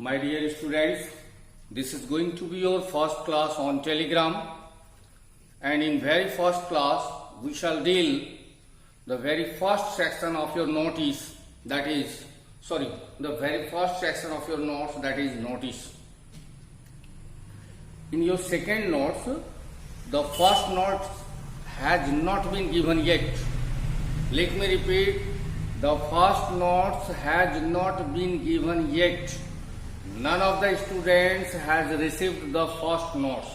My dear students, this is going to be your first class on Telegram, and in very first class we shall deal the very first section of your notice, that is the very first section of your notes, that is notice. In your second notes, the first note has not been given yet. Let me repeat, the first notes has not been given yet. None of the students has received the first notes.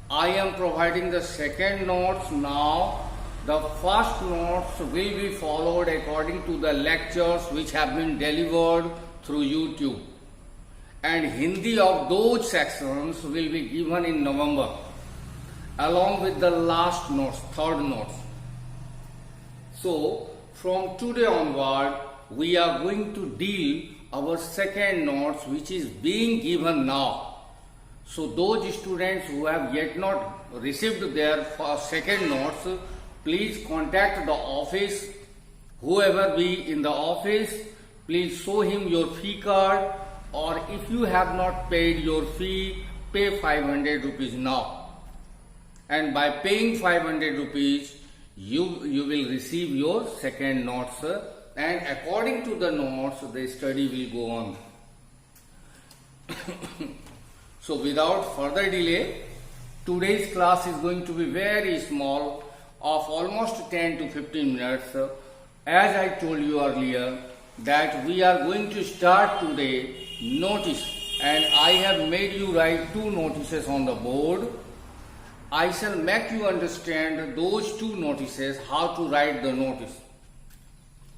I am providing the second notes now. The first notes will be followed according to the lectures which have been delivered through YouTube. And Hindi of those sections will be given in November, along with the last notes, third notes. So, from today onward, we are going to deal our second notes which is being given now. So, those students who have yet not received their second notes, please contact the office. Whoever be in the office, please show him your fee card, or if you have not paid your fee, pay 500 rupees now. And by paying 500 rupees, you will receive your second notes, and according to the notes, the study will go on. So without further delay, today's class is going to be very small, of almost 10 to 15 minutes. As I told you earlier, that we are going to start today notice, and I have made you write two notices on the board. I shall make you understand those two notices, how to write the notice.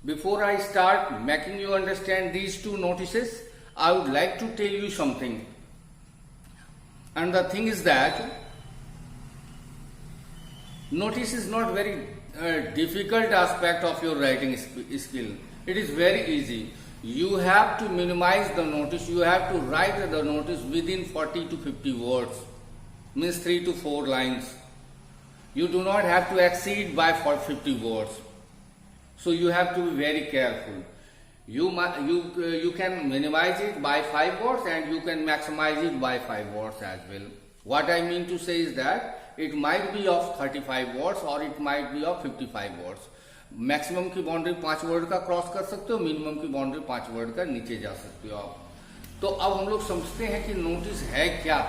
Before I start making you understand these two notices, I would like to tell you something. And the thing is that notice is not very difficult aspect of your writing skill. It is very easy. You have to minimize the notice. You have to write the notice within 40 to 50 words. Means 3 to 4 lines. You do not have to exceed by 50 words. So you have to be very careful. You can minimize it by 5 words, and you can maximize it by 5 words as well. What I mean to say is that it might be of 35 words or it might be of 55 words. Maximum की boundary 5 word का cross कर सकते हो, minimum की boundary 5 word का नीचे जा सकते हो आप. तो अब हम लोग समझते हैं कि नोटिस है क्या.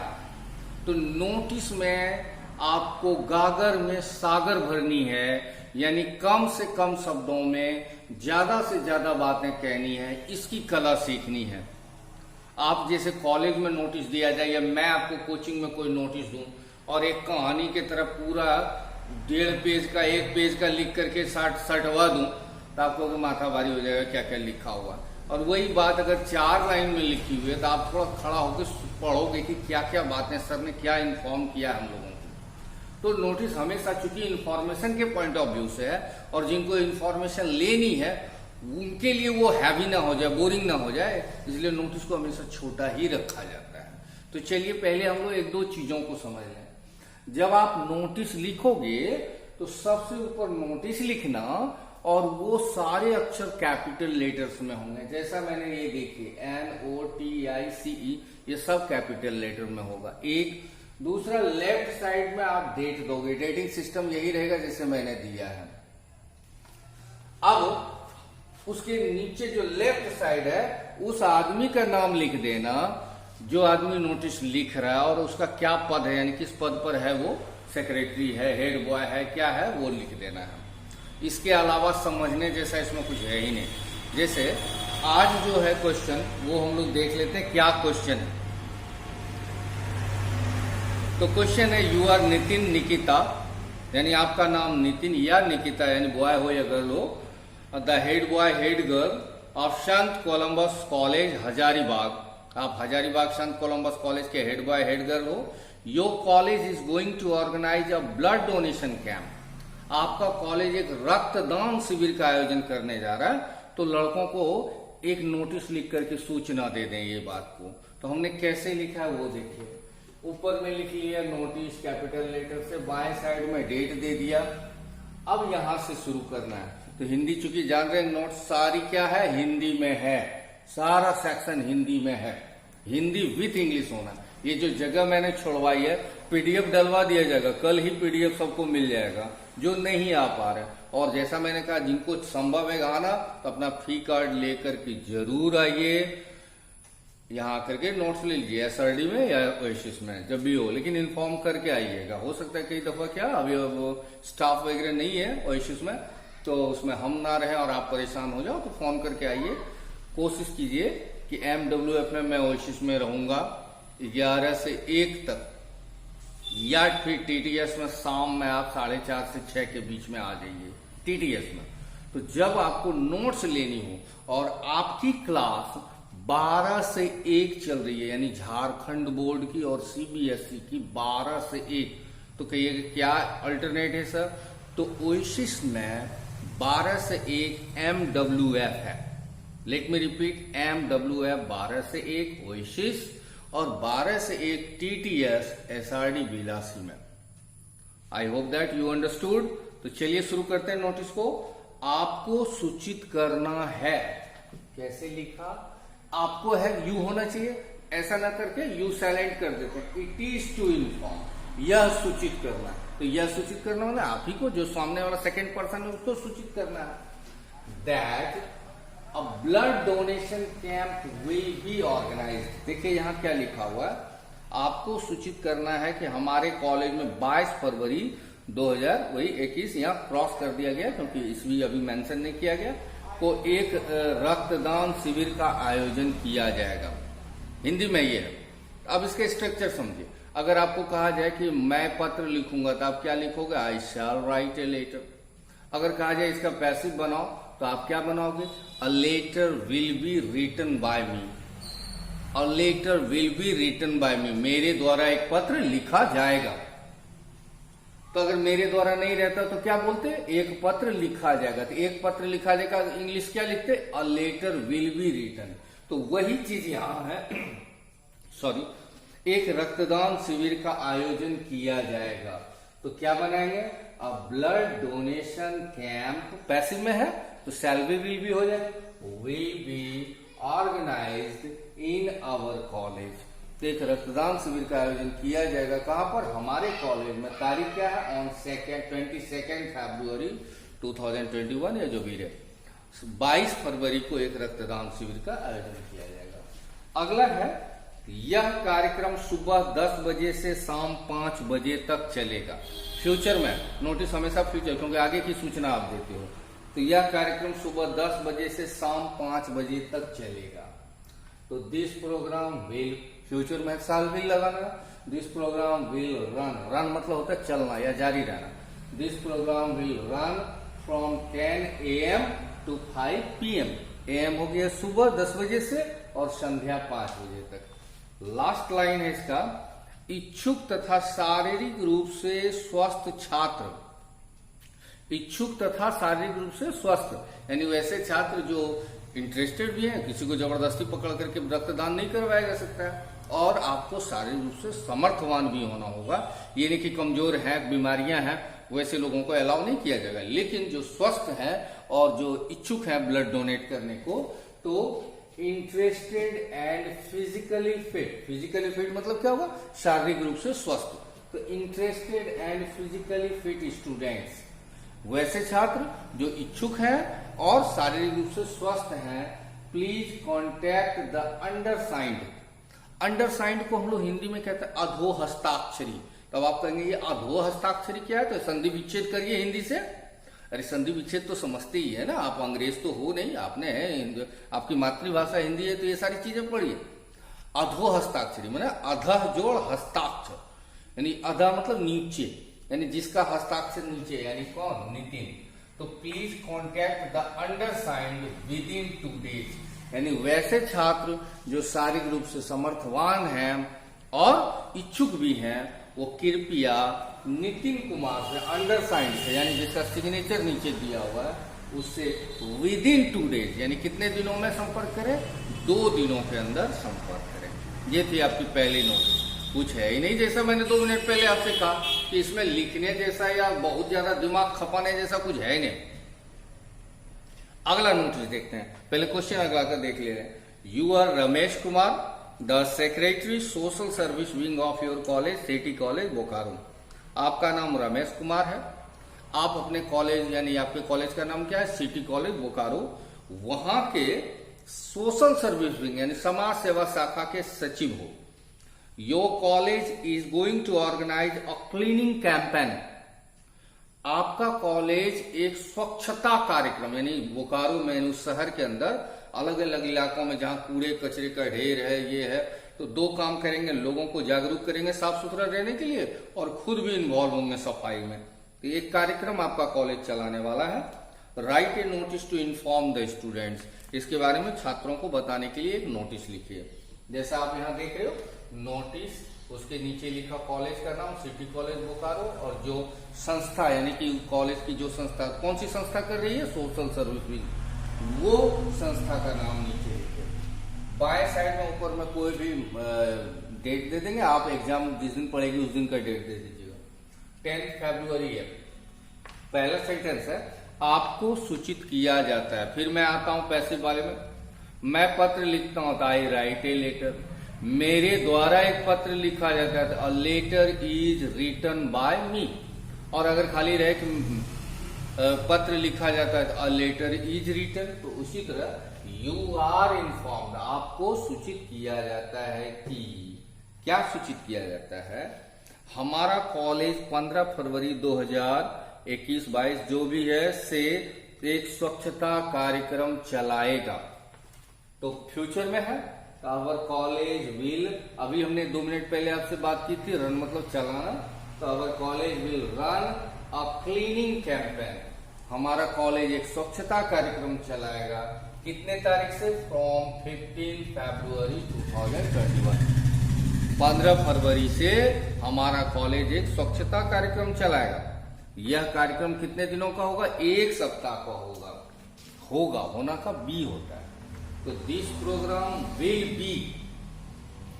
तो नोटिस में आपको गागर में सागर भरनी है, यानी कम से कम शब्दों में ज्यादा से ज्यादा बातें कहनी है. इसकी कला सीखनी है. आप जैसे कॉलेज में नोटिस दिया जाए, या मैं आपको कोचिंग में कोई नोटिस दूं और एक कहानी की तरह पूरा 1.5 पेज का 1 पेज का लिख करके सटवा दूं, तो आपको माथा भारी हो जाएगा क्या क्या लिखा हुआ. और वही बात अगर 4 लाइन में लिखी हुई है, तो आप थोड़ा खड़ा होकर पढ़ोगे कि क्या क्या बातें सर ने क्या इन्फॉर्म किया हम लोगों को. तो नोटिस हमेशा, चूंकि इन्फॉर्मेशन के पॉइंट ऑफ व्यू से है, और जिनको इन्फॉर्मेशन लेनी है उनके लिए वो हैवी ना हो जाए, बोरिंग ना हो जाए, इसलिए नोटिस को हमेशा छोटा ही रखा जाता है. तो चलिए पहले हम लोग 1-2 चीजों को समझ लें. जब आप नोटिस लिखोगे तो सबसे ऊपर नोटिस लिखना, और वो सारे अक्षर कैपिटल लेटर्स में होंगे. जैसा मैंने ये देखिए NOTICE, ये सब कैपिटल लेटर में होगा. एक दूसरा, लेफ्ट साइड में आप डेट दोगे. डेटिंग सिस्टम यही रहेगा जैसे मैंने दिया है. अब उसके नीचे जो लेफ्ट साइड है, उस आदमी का नाम लिख देना जो आदमी नोटिस लिख रहा है, और उसका क्या पद है, यानी किस पद पर है, वो सेक्रेटरी है, हेड बॉय है, क्या है, वो लिख देना है. इसके अलावा समझने जैसा इसमें कुछ है ही नहीं. जैसे आज जो है क्वेश्चन, वो हम लोग देख लेते हैं क्या क्वेश्चन है. तो क्वेश्चन है, यू आर नितिन निकिता, यानी आपका नाम नितिन या निकिता, यानी बॉय हो या गर्ल हो. The head boy head girl of Sant Columbus college Hazaribagh. आप हजारीबाग संत कोलंबस कॉलेज के हेड बॉय हेड गर्ल हो. Your college is going to organise a blood donation camp. आपका कॉलेज एक रक्तदान शिविर का आयोजन करने जा रहा है. तो लड़कों को एक नोटिस लिख करके सूचना दे दें ये बात को. तो हमने कैसे लिखा है वो देखिए. ऊपर में लिख लिया नोटिस कैपिटल लेटर से, बाएं साइड में डेट दे दिया. अब यहां से शुरू करना है. तो हिंदी चूंकि जान रहे हैं, नोट सारी क्या है, हिंदी में है. सारा सेक्शन हिंदी में है. हिंदी विथ इंग्लिश होना। ये जो जगह मैंने छोड़वाई है, पीडीएफ डलवा दिया जाएगा, कल ही पीडीएफ सबको मिल जाएगा जो नहीं आ पा रहे। और जैसा मैंने कहा, जिनको संभव है आना तो अपना फी कार्ड लेकर के जरूर आइए, यहाँ आकर के नोट्स ले लीजिए, एसआरडी में या ओएसिस में, जब भी हो, लेकिन इन्फॉर्म करके आइएगा। हो सकता है कई दफा क्या अभी वो स्टाफ वगैरह नहीं है ओएसिस में, तो उसमें हम ना रहे और आप परेशान हो जाओ, तो फोन करके आइए। कोशिश कीजिए कि MWF में मैं ओएसिस में रहूंगा 11 से 1 तक, या फिर TTS में शाम में आप 4:30 से 6 के बीच में आ जाइए TTS में। तो जब आपको नोट्स लेनी हो और आपकी क्लास 12 से 1 चल रही है, यानी झारखंड बोर्ड की और CBSE की 12 से 1, तो कहिएगा क्या अल्टरनेट है सर? तो ओएसिस में 12 से 1 MWF है। लेट मी रिपीट, MWF 12 से 1 ओएसिस और 12 से 1 TTS SRD बिलासी में। I hope that you understood. तो चलिए शुरू करते हैं नोटिस को। आपको सूचित करना है, कैसे लिखा? आपको है यू होना चाहिए, ऐसा ना करके यू साइलेंट कर देते हैं। इट इज टू इन्फॉर्म, यह सूचित करना है। तो यह सूचित करना वाला आप ही को, जो सामने वाला सेकंड पर्सन है उसको सूचित करना है that a blood donation camp will be organised. देखिए यहां क्या लिखा हुआ है, आपको सूचित करना है कि हमारे कॉलेज में 22 फरवरी 2021, यहाँ क्रॉस कर दिया गया क्योंकि ईस्वी अभी मेंशन नहीं किया गया, को एक रक्तदान शिविर का आयोजन किया जाएगा। हिंदी में ये है। अब इसके स्ट्रक्चर समझिए। अगर आपको कहा जाए कि मैं पत्र लिखूंगा तो आप क्या लिखोगे? आई शैल राइट ए लेटर। अगर कहा जाए इसका पैसिव बनाओ तो आप क्या बनाओगे? A letter will be written by me. A letter will be written by me, मेरे द्वारा एक पत्र लिखा जाएगा। तो अगर मेरे द्वारा नहीं रहता तो क्या बोलते? एक पत्र लिखा जाएगा। तो एक पत्र लिखा जाएगा, इंग्लिश क्या लिखते? A letter will be written. तो वही चीज यहां है सॉरी, एक रक्तदान शिविर का आयोजन किया जाएगा। तो क्या बनाएंगे? A blood donation camp, passive में है तो शैल बी विल बी हो जाए, will be organised in our college. तो एक रक्तदान शिविर का आयोजन किया जाएगा। कहां पर? हमारे कॉलेज में। तारीख क्या है? ऑन 22 फरवरी 2021, या जो भी है 22 फरवरी को एक रक्तदान शिविर का आयोजन किया जाएगा। अगला है, यह कार्यक्रम सुबह 10 बजे से शाम 5 बजे तक चलेगा। फ्यूचर में, नोटिस हमेशा फ्यूचर, क्योंकि आगे की सूचना आप देते हो। तो यह कार्यक्रम सुबह 10 बजे से शाम 5 बजे तक चलेगा। तो दिस प्रोग्राम विल, फ्यूचर में साल विल लगाना। This programme will run, run मतलब होता है चलना या जारी रहना। This programme will run from 10 AM to 5 PM। AM हो गया सुबह 10 बजे से और संध्या 5 बजे तक। लास्ट लाइन है इसका, इच्छुक तथा शारीरिक रूप से स्वस्थ छात्र, इच्छुक तथा शारीरिक रूप से स्वस्थ यानी वैसे छात्र जो इंटरेस्टेड भी हैं, किसी को जबरदस्ती पकड़ करके रक्तदान नहीं करवाया जा सकता है, और आपको शारीरिक रूप से समर्थवान भी होना होगा। ये नहीं कि कमजोर हैं, बीमारियां हैं, वैसे लोगों को अलाउ नहीं किया जाएगा। लेकिन जो स्वस्थ हैं और जो इच्छुक हैं ब्लड डोनेट करने को, तो interested and physically fit, physically fit मतलब क्या होगा? शारीरिक रूप से स्वस्थ। तो interested and physically fit students, वैसे छात्र जो इच्छुक हैं और शारीरिक रूप से स्वस्थ हैं, प्लीज कॉन्टैक्ट द अंडरसाइंड। अंडरसाइंड को हम लोग हिंदी में कहते हैं अधो हस्ताक्षरी। तब आप कहेंगे ये अधो हस्ताक्षरी क्या है? तो संधि विच्छेद करिए हिंदी से। अरे संधि विच्छेद तो समझते ही है ना, आप अंग्रेज तो हो नहीं, आपने आपकी मातृभाषा हिंदी है तो ये सारी चीजें पढ़िए। अधो हस्ताक्षरी माने अधः जोड़ हस्ताक्षर, यानी अधः मतलब नीचे, यानी जिसका हस्ताक्षर नीचे, यानी कौन? नितिन। तो please contact the undersigned within 2 days, यानी वैसे छात्र जो शारीरिक रूप से समर्थवान हैं और इच्छुक भी हैं, वो कृपया नितिन कुमार से, अंडरसाइंड से, यानी जिसका सिग्नेचर नीचे दिया हुआ है, उससे विद इन 2 days, यानी कितने दिनों में संपर्क करें? 2 दिनों के अंदर संपर्क करें। ये थी आपकी पहली नोटिस। कुछ है ही नहीं, जैसा मैंने 2 मिनट पहले आपसे कहा कि इसमें लिखने जैसा या बहुत ज्यादा दिमाग खपाने जैसा कुछ है ही नहीं। अगला नोटिस देखते हैं। पहले क्वेश्चन अगला कर देख ले रहे हैं। You are Ramesh Kumar the secretary social service wing of your college, city college Bokaro. आपका नाम रमेश कुमार है, आप अपने कॉलेज यानी आपके कॉलेज का नाम क्या है, सिटी कॉलेज बोकारो, वहां के सोशल सर्विस विंग यानी समाज सेवा शाखा के सचिव हो। Your college is going to organise a cleaning campaign. आपका कॉलेज एक स्वच्छता कार्यक्रम यानी बोकारो में उस शहर के अंदर अलग अलग इलाकों में जहां कूड़े कचरे का ढेर है, ये है, तो दो काम करेंगे, लोगों को जागरूक करेंगे साफ सुथरा रहने के लिए और खुद भी इन्वॉल्व होंगे सफाई में। तो एक कार्यक्रम आपका कॉलेज चलाने वाला है। Write a notice to inform the students, इसके बारे में छात्रों को बताने के लिए एक नोटिस लिखिए। जैसा आप यहाँ देख रहे हो नोटिस, उसके नीचे लिखा कॉलेज का नाम सिटी कॉलेज बोकारो और जो संस्था यानी कि कॉलेज की जो संस्था, कौन सी संस्था कर रही है, सोशल सर्विस विंग, वो संस्था का नाम नीचे लिखे। बाएं साइड में ऊपर में कोई भी डेट दे देंगे, आप एग्जाम जिस दिन पढ़ेगी उस दिन का डेट दे दीजिएगा। 10 फरवरी है, पहला सेंटेंस है, आपको सूचित किया जाता है। फिर मैं आता हूं पैसिव वाले में, मैं पत्र लिखता हूं, आई राइट ए लेटर, मेरे द्वारा एक पत्र लिखा जाता है, a letter is written by me. और अगर खाली रहे कि पत्र लिखा जाता है, अ लेटर इज रिटन, तो उसी तरह यू आर इन्फॉर्म्ड, आपको सूचित किया जाता है कि, क्या सूचित किया जाता है, हमारा कॉलेज 15 फरवरी 2021-22 जो भी है से एक स्वच्छता कार्यक्रम चलाएगा। तो फ्यूचर में है, आवर कॉलेज विल, अभी हमने 2 मिनट पहले आपसे बात की थी, रन मतलब चलाना, तो our college will run a cleaning campaign, हमारा कॉलेज एक स्वच्छता कार्यक्रम चलाएगा। कितने तारीख से, फ्रॉम 15 फरवरी 2021, 15 फरवरी से हमारा कॉलेज एक स्वच्छता कार्यक्रम चलाएगा। यह कार्यक्रम कितने दिनों का होगा, 1 सप्ताह का होगा, होना का बी होता है, तो दिस प्रोग्राम विल बी,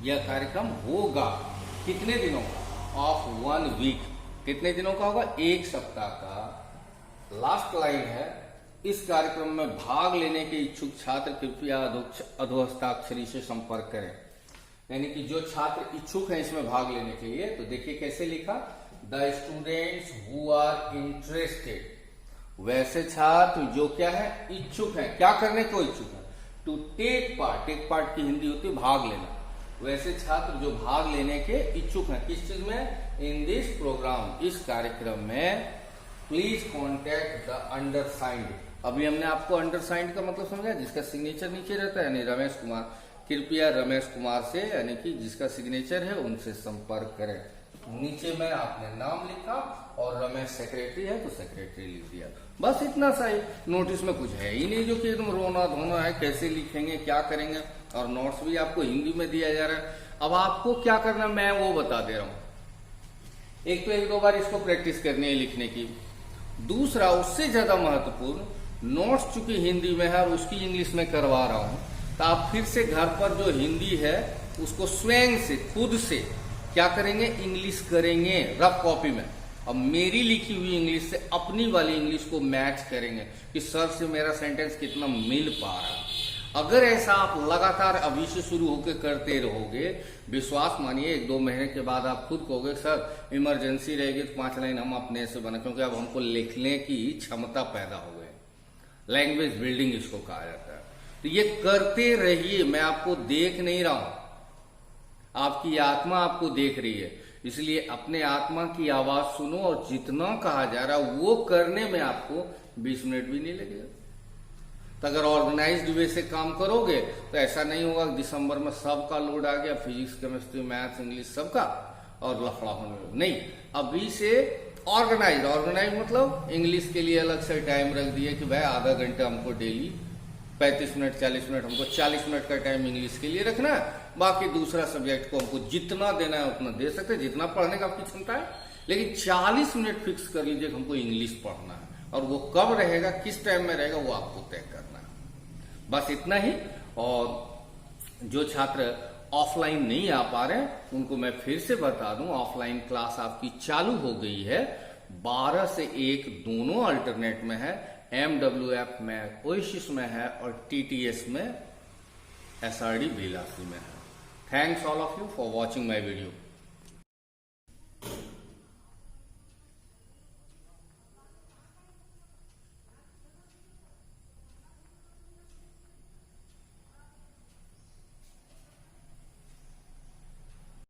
यह कार्यक्रम होगा कितने दिनों का, ऑफ 1 वीक, कितने दिनों का होगा, 1 सप्ताह का। लास्ट लाइन है, इस कार्यक्रम में भाग लेने के इच्छुक छात्र कृपया अधोहस्ताक्षरी से संपर्क करें। यानी कि जो छात्र इच्छुक हैं इसमें भाग लेने के लिए, तो देखिए कैसे लिखा, the students who are interested, वैसे छात्र जो क्या है, इच्छुक हैं, क्या करने को इच्छुक है, to take part, take part की हिंदी होती है भाग लेना, वैसे छात्र जो भाग लेने के इच्छुक हैं, किस चीज में, इन दिस प्रोग्राम, इस कार्यक्रम में, प्लीज कॉन्टेक्ट द अंडरसाइंड। अभी हमने आपको अंडरसाइंड का मतलब समझा, जिसका सिग्नेचर नीचे रहता है, यानी रमेश कुमार, कृपया रमेश कुमार से, यानी कि जिसका सिग्नेचर है उनसे संपर्क करें। नीचे में आपने नाम लिखा और रमेश सेक्रेटरी है तो सेक्रेटरी लिख दिया, बस इतना सा ही। नोटिस में कुछ है ही नहीं जो कि एकदम रोना धोना है, कैसे लिखेंगे क्या करेंगे, और नोट्स भी आपको हिंदी में दिया जा रहा है। अब आपको क्या करना मैं वो बता दे रहा हूं। एक तो 1-2 बार इसको प्रैक्टिस करनी है लिखने की। दूसरा उससे ज्यादा महत्वपूर्ण, नोट्स चूंकि हिंदी में है और उसकी इंग्लिश में करवा रहा हूं, तो आप फिर से घर पर जो हिंदी है उसको स्वयं से खुद से क्या करेंगे, इंग्लिश करेंगे रफ कॉपी में। अब मेरी लिखी हुई इंग्लिश से अपनी वाली इंग्लिश को मैच करेंगे कि सर से मेरा सेंटेंस कितना मिल पा रहा। अगर ऐसा आप लगातार अभी से शुरू होकर करते रहोगे, विश्वास मानिए 1-2 महीने के बाद आप खुद कहोगे सर इमरजेंसी रहेगी तो 5 लाइन हम अपने से बना, क्योंकि अब हमको लिखने की क्षमता पैदा हो गई। लैंग्वेज बिल्डिंग इसको कहा जाता है। तो ये करते रहिए, मैं आपको देख नहीं रहा हूं, आपकी आत्मा आपको देख रही है, इसलिए अपने आत्मा की आवाज सुनो और जितना कहा जा रहा है वो करने में आपको 20 मिनट भी नहीं लगेगा। तो अगर ऑर्गेनाइज्ड वे से काम करोगे तो ऐसा नहीं होगा दिसंबर में सबका लोड आ गया, फिजिक्स केमिस्ट्री मैथ्स इंग्लिश सबका, और लफड़ा होने लगा। नहीं, अभी से ऑर्गेनाइज मतलब इंग्लिश के लिए अलग से टाइम रख दिए कि भाई आधा घंटा हमको डेली 35 मिनट 40 मिनट, हमको 40 मिनट का टाइम इंग्लिश के लिए रखना है, बाकी दूसरा सब्जेक्ट को हमको जितना देना है उतना दे सकते हैं, जितना पढ़ने का आपकी क्षमता है, लेकिन 40 मिनट फिक्स कर लीजिए हमको इंग्लिश पढ़ना है, और वो कब रहेगा किस टाइम में रहेगा वो आपको तय करना है। बस इतना ही। और जो छात्र ऑफलाइन नहीं आ पा रहे उनको मैं फिर से बता दूं, ऑफलाइन क्लास आपकी चालू हो गई है, 12 से 1 दोनों अल्टरनेट में है, MWF में, ओएसिस में है और TTS में, SRD भिलासी में है। Thanks all of you for watching my video.